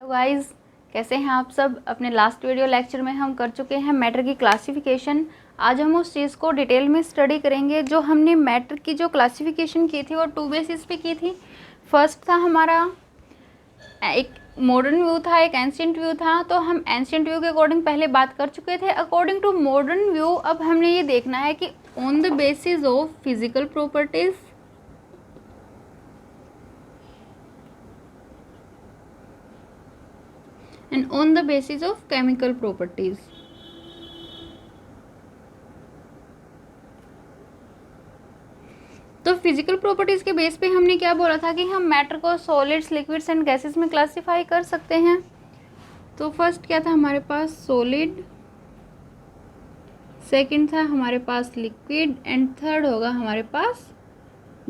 Hello guys, कैसे हैं आप सब। अपने लास्ट वीडियो लेक्चर में हम कर चुके हैं मैटर की क्लासिफिकेशन। आज हम उस चीज़ को डिटेल में स्टडी करेंगे। जो हमने मैटर की जो क्लासिफिकेशन की थी वो 2 बेसिस पे की थी। फर्स्ट था हमारा एक मॉडर्न व्यू था, एक एंशिएंट व्यू था। तो हम एंशिएंट व्यू के अकॉर्डिंग पहले बात कर चुके थे। अकॉर्डिंग टू मॉडर्न व्यू अब हमने ये देखना है कि on the basis of physical properties and on the basis of chemical properties। तो फिजिकल प्रॉपर्टीज के बेस पे हमने क्या बोला था कि हम मैटर को सॉलिड्स, लिक्विड्स एंड गैसेस में क्लासिफाई कर सकते हैं। तो फर्स्ट क्या था हमारे पास, सॉलिड। सेकंड था हमारे पास लिक्विड एंड थर्ड होगा हमारे पास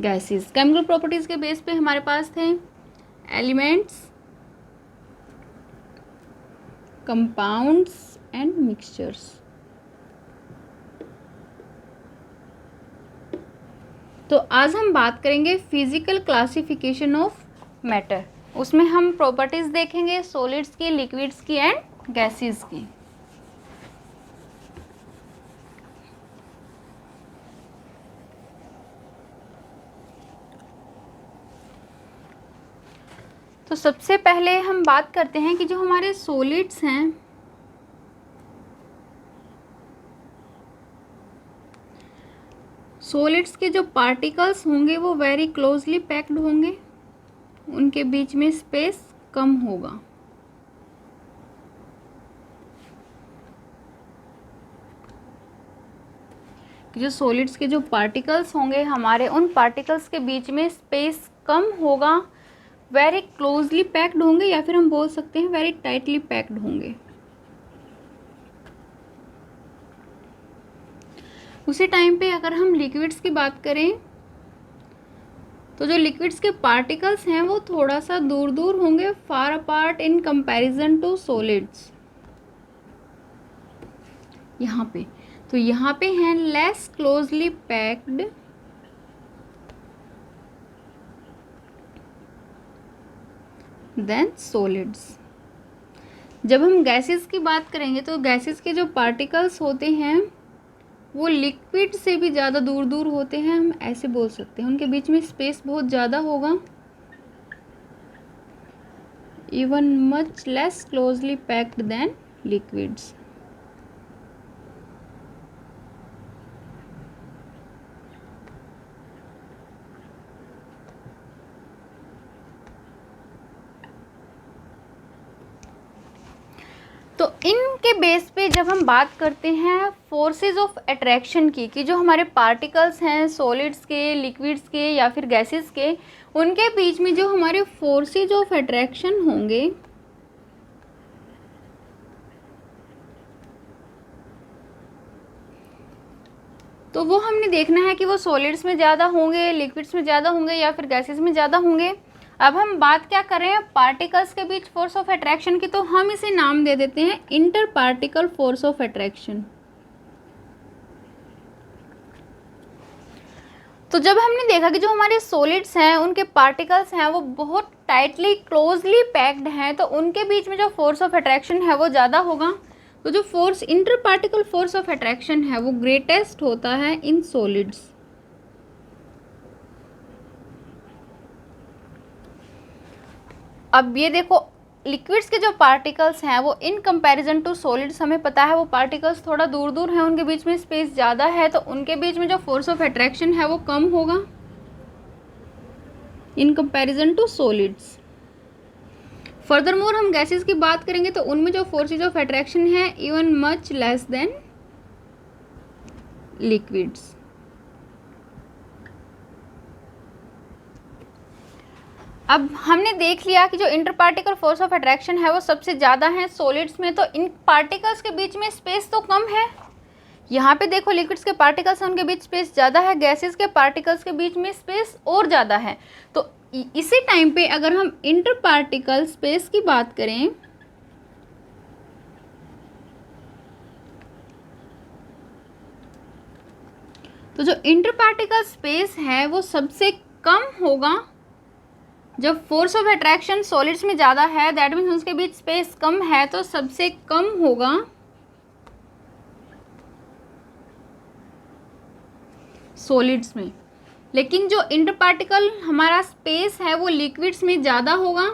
गैसेस। केमिकल प्रॉपर्टीज के बेस पे हमारे पास the elements, compounds and mixtures. तो आज हम बात करेंगे फिजिकल क्लासिफिकेशन ऑफ मैटर। उसमें हम प्रॉपर्टीज देखेंगे सॉलिड्स की, लिक्विड्स की एंड गैसेस की। तो सबसे पहले हम बात करते हैं कि जो हमारे सॉलिड्स हैं, सॉलिड्स के जो पार्टिकल्स होंगे वो वेरी क्लोजली पैक्ड होंगे, उनके बीच में स्पेस कम होगा। जो सॉलिड्स के जो पार्टिकल्स होंगे हमारे, उन पार्टिकल्स के बीच में स्पेस कम होगा, वेरी क्लोजली पैक्ड होंगे, या फिर हम बोल सकते हैं वेरी टाइटली पैक्ड होंगे। उसी टाइम पे अगर हम लिक्विड्स की बात करें तो जो लिक्विड्स के पार्टिकल्स हैं वो थोड़ा सा दूर दूर होंगे, far apart in comparison to solids. यहाँ पे तो यहाँ पे हैं less closely packed than solids. जब हम गैसेस की बात करेंगे तो गैसेस के जो पार्टिकल्स होते हैं वो लिक्विड से भी ज़्यादा दूर दूर होते हैं, हम ऐसे बोल सकते हैं। उनके बीच में स्पेस बहुत ज़्यादा होगा, even much less closely packed than liquids. तो इनके बेस पे जब हम बात करते हैं फोर्सेस ऑफ अट्रैक्शन की, कि जो हमारे पार्टिकल्स हैं सॉलिड्स के, लिक्विड्स के या फिर गैसेस के, उनके बीच में जो हमारे फोर्सेस ऑफ अट्रैक्शन होंगे तो वो हमने देखना है कि वो सॉलिड्स में ज़्यादा होंगे, लिक्विड्स में ज़्यादा होंगे या फिर गैसेस में ज़्यादा होंगे। अब हम बात क्या कर रहे हैं पार्टिकल्स के बीच फोर्स ऑफ अट्रैक्शन की, तो हम इसे नाम दे देते हैं inter particle force of attraction. तो जब हमने देखा कि जो हमारे सॉलिड्स हैं उनके पार्टिकल्स हैं वो बहुत टाइटली क्लोजली पैक्ड हैं, तो उनके बीच में जो फोर्स ऑफ अट्रैक्शन है वो ज़्यादा होगा। तो जो force, inter particle force of attraction है वो ग्रेटेस्ट होता है इन सॉलिड्स। अब ये देखो, लिक्विड्स के जो पार्टिकल्स हैं वो इन कंपैरिजन टू सॉलिड्स, हमें पता है वो पार्टिकल्स थोड़ा दूर दूर हैं, उनके बीच में स्पेस ज़्यादा है, तो उनके बीच में जो फोर्स ऑफ अट्रैक्शन है वो कम होगा in comparison to solids. Furthermore हम गैसेस की बात करेंगे तो उनमें जो फोर्सेज ऑफ अट्रैक्शन है even much less than liquids. अब हमने देख लिया कि जो inter particle force of attraction है वो सबसे ज़्यादा है सॉलिड्स में, तो इन पार्टिकल्स के बीच में स्पेस तो कम है। यहाँ पे देखो लिक्विड्स के पार्टिकल्स हैं उनके बीच स्पेस ज़्यादा है, गैसेस के पार्टिकल्स के बीच में स्पेस और ज़्यादा है। तो इसी टाइम पे अगर हम इंटर पार्टिकल स्पेस की बात करें तो जो इंटर पार्टिकल स्पेस है वो सबसे कम होगा जब फोर्स ऑफ अट्रैक्शन सॉलिड्स में ज़्यादा है दैट मीन्स उसके बीच स्पेस कम है, तो सबसे कम होगा सॉलिड्स में। लेकिन जो इंटरपार्टिकल हमारा स्पेस है वो लिक्विड्स में ज़्यादा होगा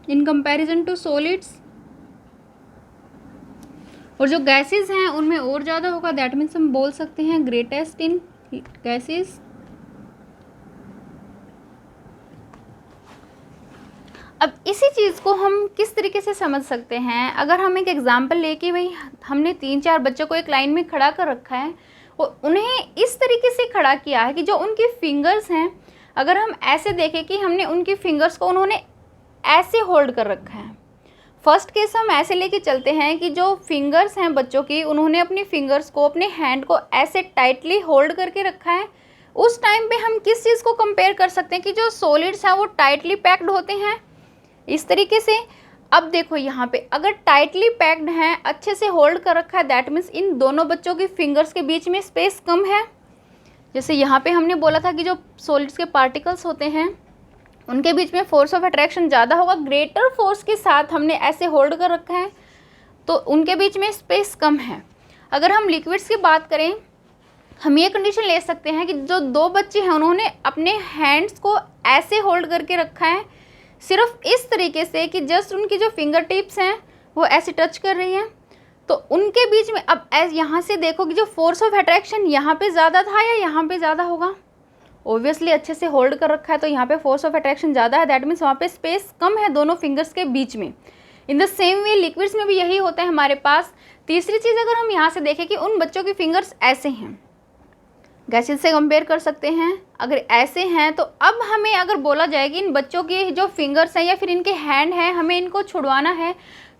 इन कंपैरिजन टू सॉलिड्स, और जो गैसेस हैं उनमें और ज़्यादा होगा। दैट मीन्स हम बोल सकते हैं ग्रेटेस्ट इन गैसेस। अब इसी चीज़ को हम किस तरीके से समझ सकते हैं, अगर हम एक एग्जांपल लेके भाई हमने 3-4 बच्चों को एक लाइन में खड़ा कर रखा है और उन्हें इस तरीके से खड़ा किया है कि जो उनकी फिंगर्स हैं, अगर हम ऐसे देखें कि हमने उनकी फिंगर्स को उन्होंने ऐसे होल्ड कर रखा है। फर्स्ट केस हम ऐसे लेके चलते हैं कि जो फिंगर्स हैं बच्चों की, उन्होंने अपनी फिंगर्स को, अपने हैंड को ऐसे टाइटली होल्ड करके रखा है। उस टाइम पे हम किस चीज़ को कंपेयर कर सकते हैं कि जो सॉलिड्स हैं वो टाइटली पैक्ड होते हैं इस तरीके से। अब देखो यहाँ पे अगर टाइटली पैक्ड हैं, अच्छे से होल्ड कर रखा है, दैट मीन्स इन दोनों बच्चों की फिंगर्स के बीच में स्पेस कम है। जैसे यहाँ पे हमने बोला था कि जो सॉलिड्स के पार्टिकल्स होते हैं उनके बीच में फोर्स ऑफ अट्रैक्शन ज़्यादा होगा, ग्रेटर फोर्स के साथ हमने ऐसे होल्ड कर रखा है तो उनके बीच में स्पेस कम है। अगर हम लिक्विड्स की बात करें, हम ये कंडीशन ले सकते हैं कि जो 2 बच्चे हैं उन्होंने अपने हैंड्स को ऐसे होल्ड करके रखा है, सिर्फ इस तरीके से कि जस्ट उनकी जो फिंगर टिप्स हैं वो ऐसे टच कर रही हैं, तो उनके बीच में अब यहाँ से देखो कि जो फोर्स ऑफ अट्रैक्शन यहाँ पे ज़्यादा था या यहाँ पे ज़्यादा होगा। ऑब्वियसली अच्छे से होल्ड कर रखा है तो यहाँ पे फोर्स ऑफ अट्रैक्शन ज़्यादा है, दैट मीन्स वहाँ पे स्पेस कम है दोनों फिंगर्स के बीच में। In the same way liquids में भी यही होता है हमारे पास। तीसरी चीज़ अगर हम यहाँ से देखें कि उन बच्चों की फिंगर्स ऐसे हैं, गैसेस से कंपेयर कर सकते हैं, अगर ऐसे हैं तो अब हमें अगर बोला जाए कि इन बच्चों की जो फिंगर्स हैं या फिर इनके हैंड हैं, हमें इनको छुड़वाना है,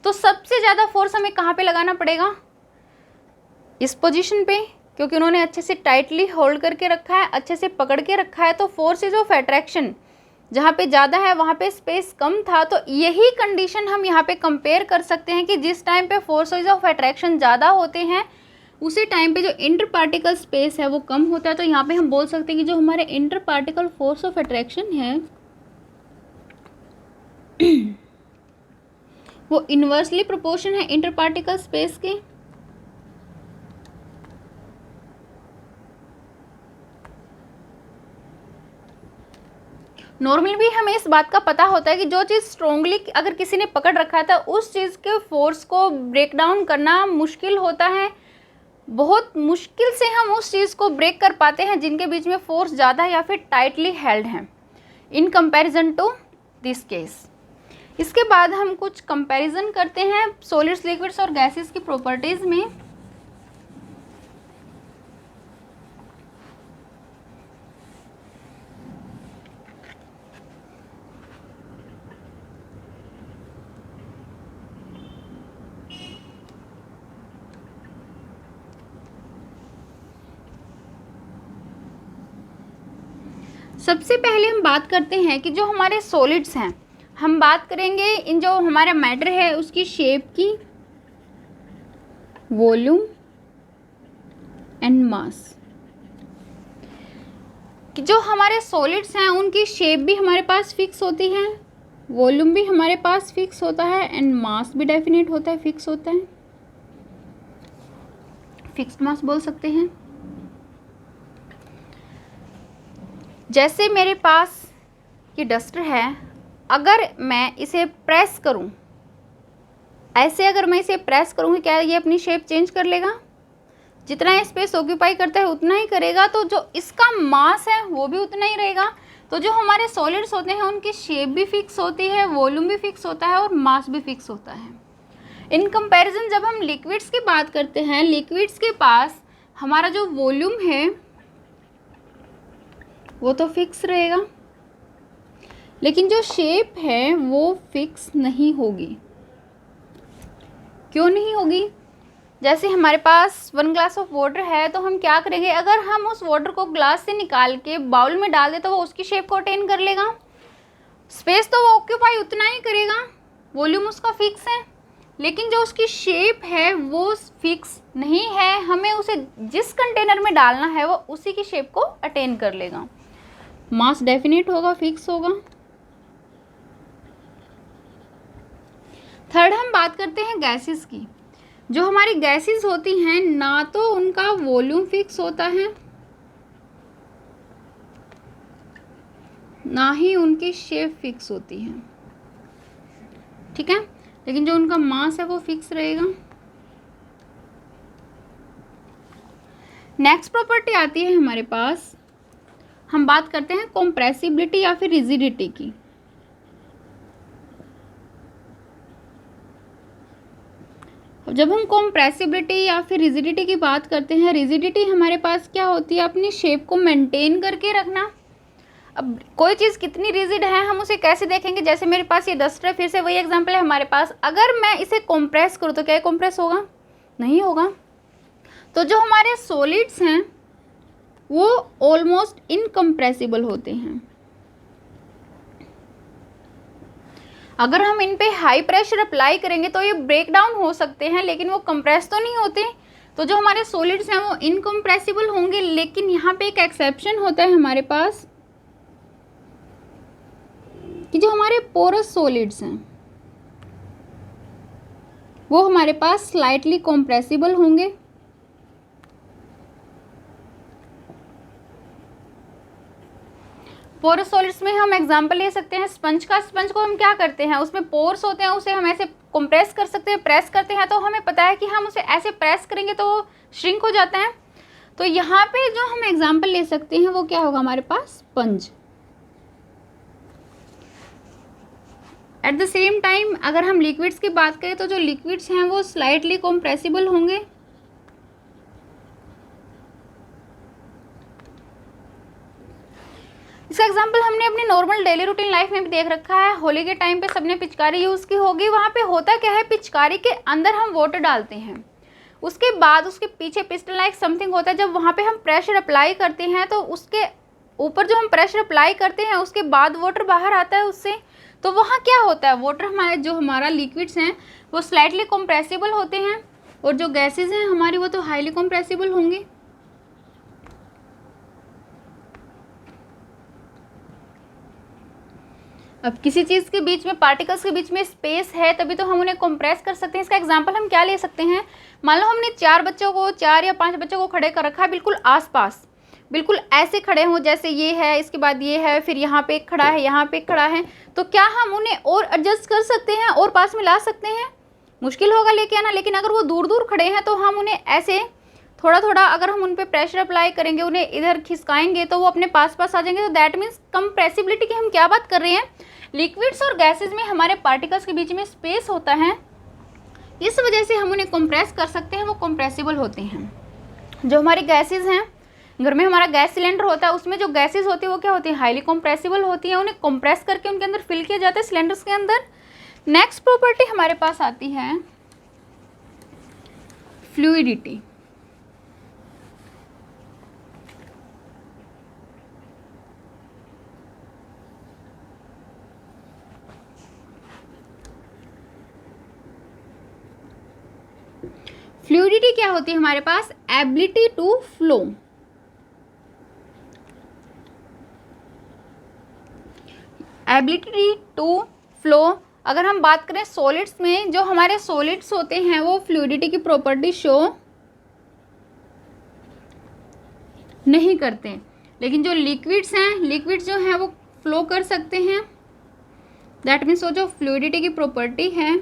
तो सबसे ज़्यादा फोर्स हमें कहाँ पे लगाना पड़ेगा? इस पोजीशन पे, क्योंकि उन्होंने अच्छे से टाइटली होल्ड करके रखा है, अच्छे से पकड़ के रखा है, तो फोर्सेज ऑफ अट्रैक्शन जहाँ पे ज़्यादा है वहाँ पे स्पेस कम था। तो यही कंडीशन हम यहाँ पे कंपेयर कर सकते हैं कि जिस टाइम पे फोर्सेज ऑफ अट्रैक्शन ज़्यादा होते हैं उसी टाइम पे जो इंटर पार्टिकल स्पेस है वो कम होता है। तो यहाँ पे हम बोल सकते हैं कि जो हमारे inter particle force of attraction है वो इन्वर्सली प्रोपोर्शन है इंटर पार्टिकल स्पेस के। नॉर्मली भी हमें इस बात का पता होता है कि जो चीज़ स्ट्रोंगली अगर किसी ने पकड़ रखा था उस चीज़ के फोर्स को ब्रेक डाउन करना मुश्किल होता है। बहुत मुश्किल से हम उस चीज़ को ब्रेक कर पाते हैं जिनके बीच में फोर्स ज़्यादा है या फिर टाइटली हेल्ड है in comparison to this case. इसके बाद हम कुछ कंपैरिजन करते हैं सॉलिड्स, लिक्विड्स और गैसेस की प्रॉपर्टीज़ में। सबसे पहले हम बात करते हैं कि जो हमारे सॉलिड्स हैं, हम बात करेंगे इन जो हमारा मैटर है उसकी शेप की, वॉल्यूम एंड मास। कि जो हमारे सॉलिड्स हैं उनकी शेप भी हमारे पास फिक्स होती है, वॉल्यूम भी हमारे पास फिक्स होता है एंड मास भी डेफिनेट होता है, फिक्स होता है, फिक्स्ड मास बोल सकते हैं। जैसे मेरे पास ये डस्टर है, अगर मैं इसे प्रेस करूं, ऐसे अगर मैं इसे प्रेस करूंगी, क्या ये अपनी शेप चेंज कर लेगा? जितना स्पेस ऑक्यूपाई करता है उतना ही करेगा, तो जो इसका मास है वो भी उतना ही रहेगा। तो जो हमारे सॉलिड्स होते हैं उनकी शेप भी फिक्स होती है, वॉल्यूम भी फिक्स होता है और मास भी फिक्स होता है। इन कंपैरिजन जब हम लिक्विड्स की बात करते हैं, लिक्विड्स के पास हमारा जो वॉल्यूम है वो तो फिक्स रहेगा, लेकिन जो शेप है वो फिक्स नहीं होगी। क्यों नहीं होगी? जैसे हमारे पास 1 ग्लास ऑफ वाटर है, तो हम क्या करेंगे, अगर हम उस वाटर को ग्लास से निकाल के बाउल में डाल दें तो वो उसकी शेप को अटेन कर लेगा। स्पेस तो वो ऑक्यूपाई उतना ही करेगा, वॉल्यूम उसका फिक्स है, लेकिन जो उसकी शेप है वो फिक्स नहीं है। हमें उसे जिस कंटेनर में डालना है वो उसी की शेप को अटेन कर लेगा। मास डेफिनेट होगा, फिक्स होगा। थर्ड हम बात करते हैं गैसेस की। जो हमारी गैसेस होती हैं ना तो उनका वॉल्यूम फिक्स होता है ना ही उनकी शेप फिक्स होती है, ठीक है, लेकिन जो उनका मास है वो फिक्स रहेगा। नेक्स्ट प्रॉपर्टी आती है हमारे पास, हम बात करते हैं कॉम्प्रेसिबिलिटी या फिर रिजिडिटी की। जब हम कॉम्प्रेसिबिलिटी या फिर रिजिडिटी की बात करते हैं, रिजिडिटी हमारे पास क्या होती है, अपनी शेप को मेंटेन करके रखना। अब कोई चीज़ कितनी रिजिड है हम उसे कैसे देखेंगे, जैसे मेरे पास ये डस्टर है, फिर से वही एग्जांपल है हमारे पास, अगर मैं इसे कंप्रेस करूँ तो क्या कंप्रेस होगा, नहीं होगा। तो जो हमारे सॉलिड्स हैं वो ऑलमोस्ट इनकम्प्रेसिबल होते हैं। अगर हम इन पे हाई प्रेशर अप्लाई करेंगे तो ये ब्रेक डाउन हो सकते हैं, लेकिन वो कंप्रेस तो नहीं होते। तो जो हमारे सॉलिड्स हैं वो इनकम्प्रेसिबल होंगे, लेकिन यहाँ पे एक एक्सेप्शन होता है हमारे पास कि जो हमारे पोरस सॉलिड्स हैं वो हमारे पास स्लाइटली कॉम्प्रेसिबल होंगे। पोरस सॉलिड्स में हम एग्जांपल ले सकते हैं स्पंज का। स्पंज को हम क्या करते हैं, उसमें पोर्स होते हैं, उसे हम ऐसे कंप्रेस कर सकते हैं, प्रेस करते हैं, तो हमें पता है कि हम उसे ऐसे प्रेस करेंगे तो वो श्रिंक हो जाता है। तो यहाँ पे जो हम एग्जांपल ले सकते हैं वो क्या होगा हमारे पास, sponge. At the same time अगर हम लिक्विड्स की बात करें तो जो लिक्विड्स हैं वो स्लाइटली कॉम्प्रेसिबल होंगे। इसका एग्जांपल हमने अपनी नॉर्मल डेली रूटीन लाइफ में भी देख रखा है। होली के टाइम पे सबने पिचकारी यूज़ की होगी। वहाँ पे होता क्या है, पिचकारी के अंदर हम वाटर डालते हैं, उसके बाद उसके पीछे पिस्टन लाइक समथिंग होता है। जब वहाँ पे हम प्रेशर अप्लाई करते हैं तो उसके ऊपर जो हम प्रेशर अप्लाई करते हैं उसके बाद वाटर बाहर आता है उससे। तो वहाँ क्या होता है, वाटर हमारे जो हमारा लिक्विड्स हैं वो स्लाइटली कॉम्प्रेसिबल होते हैं, और जो गैसेज हैं हमारी वो तो हाईली कॉम्प्रेसिबल होंगे। अब किसी चीज़ के बीच में, पार्टिकल्स के बीच में स्पेस है तभी तो हम उन्हें कंप्रेस कर सकते हैं। इसका एग्जांपल हम क्या ले सकते हैं, मान लो हमने 4 बच्चों को, 4 या 5 बच्चों को खड़े कर रखा है बिल्कुल आसपास, बिल्कुल ऐसे खड़े हों जैसे ये है, इसके बाद ये है, फिर यहाँ पे एक खड़ा है, यहाँ पे एक खड़ा है। तो क्या हम उन्हें और एडजस्ट कर सकते हैं और पास में ला सकते हैं, मुश्किल होगा लेके आना। लेकिन अगर वो दूर दूर खड़े हैं तो हम उन्हें ऐसे थोड़ा थोड़ा अगर हम उन पर प्रेशर अप्लाई करेंगे, उन्हें इधर खिसकाएंगे तो वो अपने पास पास आ जाएंगे। तो दैट मीन्स कंप्रेसिबिलिटी की हम क्या बात कर रहे हैं, लिक्विड्स और गैसेज में हमारे पार्टिकल्स के बीच में स्पेस होता है, इस वजह से हम उन्हें कंप्रेस कर सकते हैं, वो कंप्रेसिबल होते हैं। जो हमारी गैसेज हैं, घर में हमारा गैस सिलेंडर होता है, उसमें जो गैसेज होती है वो क्या होती है, हाईली कंप्रेसिबल होती है। उन्हें कंप्रेस करके उनके अंदर फिल किया जाता है सिलेंडर्स के अंदर। नेक्स्ट प्रॉपर्टी हमारे पास आती है फ्लूइडिटी। फ्लूइडिटी क्या होती है हमारे पास, ability to flow. Ability to flow अगर हम बात करें सॉलिड्स में, जो हमारे सॉलिड्स होते हैं वो फ्लूइडिटी की प्रॉपर्टी शो नहीं करते, लेकिन जो लिक्विड्स हैं, लिक्विड्स जो हैं वो फ्लो कर सकते हैं। दैट मीन्स वो जो फ्लूइडिटी की प्रॉपर्टी है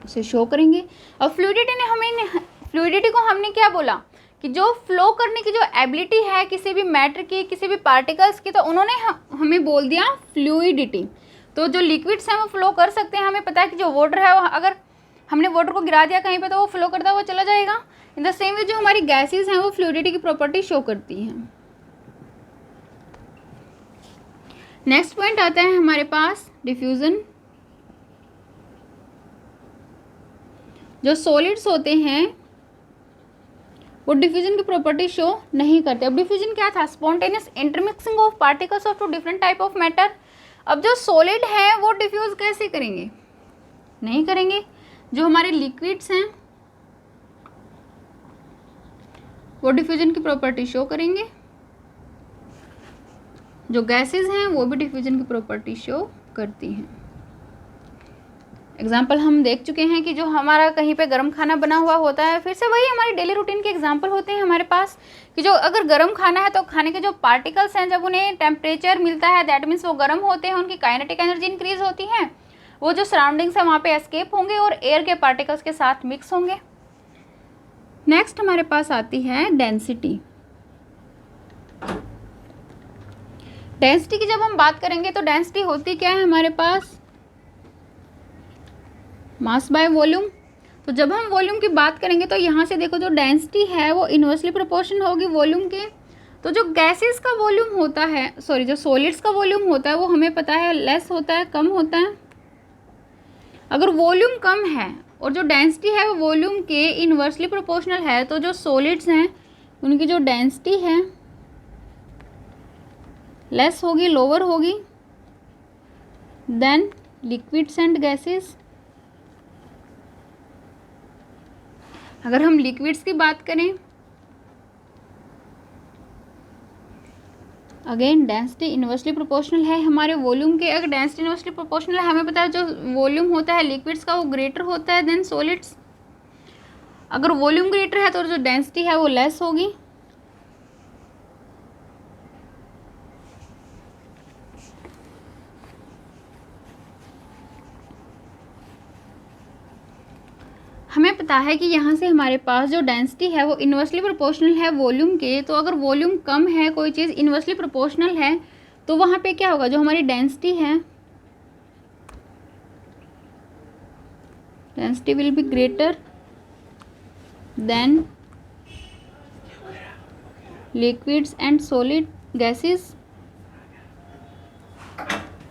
उसे शो करेंगे। और फ्लूइडिटी को हमने क्या बोला कि जो फ्लो करने की जो एबिलिटी है किसी भी मैटर की, किसी भी पार्टिकल्स की, तो उन्होंने हमें बोल दिया फ्लूइडिटी। तो जो लिक्विड्स हैं वो फ्लो कर सकते हैं। हमें पता है कि जो वाटर है वो अगर हमने वाटर को गिरा दिया कहीं पे तो वो फ्लो करता हुआ चला जाएगा। इन द सेम वे जो हमारी गैसेज हैं वो फ्लूइडिटी की प्रॉपर्टी शो करती हैं। नेक्स्ट पॉइंट आता है हमारे पास डिफ्यूजन। जो सॉलिड्स होते हैं वो डिफ्यूजन की प्रॉपर्टी शो नहीं करते। अब डिफ्यूजन क्या था, spontaneous intermixing of particles of two different type of matter. अब जो सॉलिड है वो डिफ्यूज कैसे करेंगे, नहीं करेंगे। जो हमारे लिक्विड्स हैं वो डिफ्यूजन की प्रॉपर्टी शो करेंगे। जो गैसेस हैं वो भी डिफ्यूजन की प्रॉपर्टी शो करती हैं। एग्जाम्पल हम देख चुके हैं कि जो हमारा कहीं पे गर्म खाना बना हुआ होता है, फिर से वही हमारी डेली रूटीन के एग्जाम्पल होते हैं हमारे पास कि जो अगर गर्म खाना है तो खाने के जो पार्टिकल्स हैं जब उन्हें टेम्परेचर मिलता है दैट मीन्स वो गर्म होते हैं, उनकी काइनेटिक एनर्जी इंक्रीज होती है, वो जो सराउंडिंग्स है वहाँ पे एस्केप होंगे और एयर के पार्टिकल्स के साथ मिक्स होंगे। नेक्स्ट हमारे पास आती है डेंसिटी। डेंसिटी की जब हम बात करेंगे तो डेंसिटी होती क्या है हमारे पास, मास बाय वॉल्यूम। तो जब हम वॉल्यूम की बात करेंगे तो यहाँ से देखो जो डेंसिटी है वो इन्वर्सली प्रोपोर्शनल होगी वॉल्यूम के। तो जो गैसेस का वॉल्यूम होता है, सॉरी जो सॉलिड्स का वॉल्यूम होता है वो हमें पता है लेस होता है, कम होता है। अगर वॉल्यूम कम है और जो डेंसिटी है वो वॉल्यूम के इन्वर्सली प्रोपोर्शनल है तो जो सॉलिड्स हैं उनकी जो डेंसिटी है लेस होगी, लोअर होगी देन लिक्विड्स एंड गैसेस। अगर हम लिक्विड्स की बात करें, अगेन डेंसिटी इन्वर्सली प्रोपोर्शनल है हमारे वॉल्यूम के। अगर डेंसिटी इन्वर्सली प्रोपोर्शनल है, हमें पता है जो वॉल्यूम होता है लिक्विड्स का वो ग्रेटर होता है देन सॉलिड्स। अगर वॉल्यूम ग्रेटर है तो जो डेंसिटी है वो लेस होगी। हमें पता है कि यहाँ से हमारे पास जो डेंसिटी है वो इन्वर्सली प्रोपोर्शनल है वॉल्यूम के। तो अगर वॉल्यूम कम है, कोई चीज़ इन्वर्सली प्रोपोर्शनल है, तो वहाँ पे क्या होगा, जो हमारी डेंसिटी है, density will be greater than liquids and solid gases.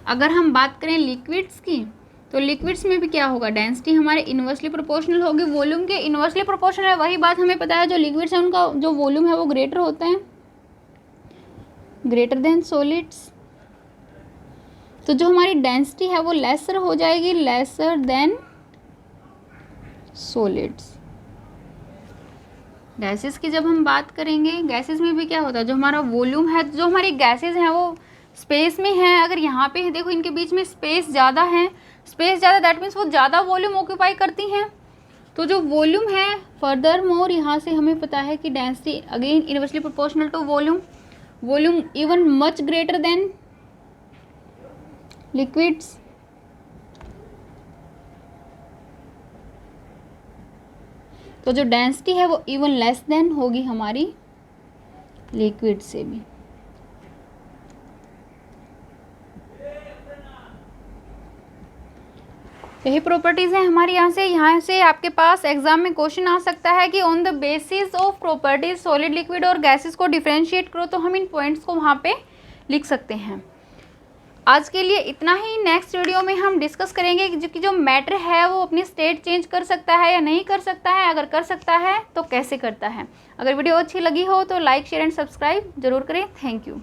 अगर हम बात करें लिक्विड्स की तो लिक्विड्स में भी क्या होगा, डेंसिटी हमारे इन्वर्सली प्रोपोर्शनल होगी वॉल्यूम के। इन्वर्सली प्रोपोर्शनल है, वही बात हमें पता है जो लिक्विड्स है उनका जो वॉल्यूम है वो ग्रेटर होता है, ग्रेटर देन सॉलिड्स। तो जो हमारी डेंसिटी है वो लेसर हो जाएगी, लेसर देन सॉलिड्स। गैसेस की जब हम बात करेंगे, गैसेस में भी क्या होता है, जो हमारा वॉल्यूम है, जो हमारी गैसेस हैं वो स्पेस में है। अगर यहाँ पे देखो इनके बीच में स्पेस ज़्यादा है, स्पेस ज़्यादा दैट मीन्स वो ज़्यादा वॉल्यूम ऑक्यूपाई करती हैं। तो जो वॉल्यूम है फर्दर मोर यहाँ से हमें पता है कि density again inversely proportional to volume, volume even much greater than liquids. तो जो डेंसिटी है वो इवन लेस देन होगी हमारी लिक्विड से भी। यही प्रॉपर्टीज़ हैं हमारी। यहाँ से आपके पास एग्जाम में क्वेश्चन आ सकता है कि on the basis of properties solid, liquid और गैसेस को डिफरेंशिएट करो। तो हम इन पॉइंट्स को वहाँ पे लिख सकते हैं। आज के लिए इतना ही। नेक्स्ट वीडियो में हम डिस्कस करेंगे कि जो मैटर है वो अपनी स्टेट चेंज कर सकता है या नहीं कर सकता है, अगर कर सकता है तो कैसे करता है। अगर वीडियो अच्छी लगी हो तो लाइक, शेयर एंड सब्सक्राइब जरूर करें। Thank you.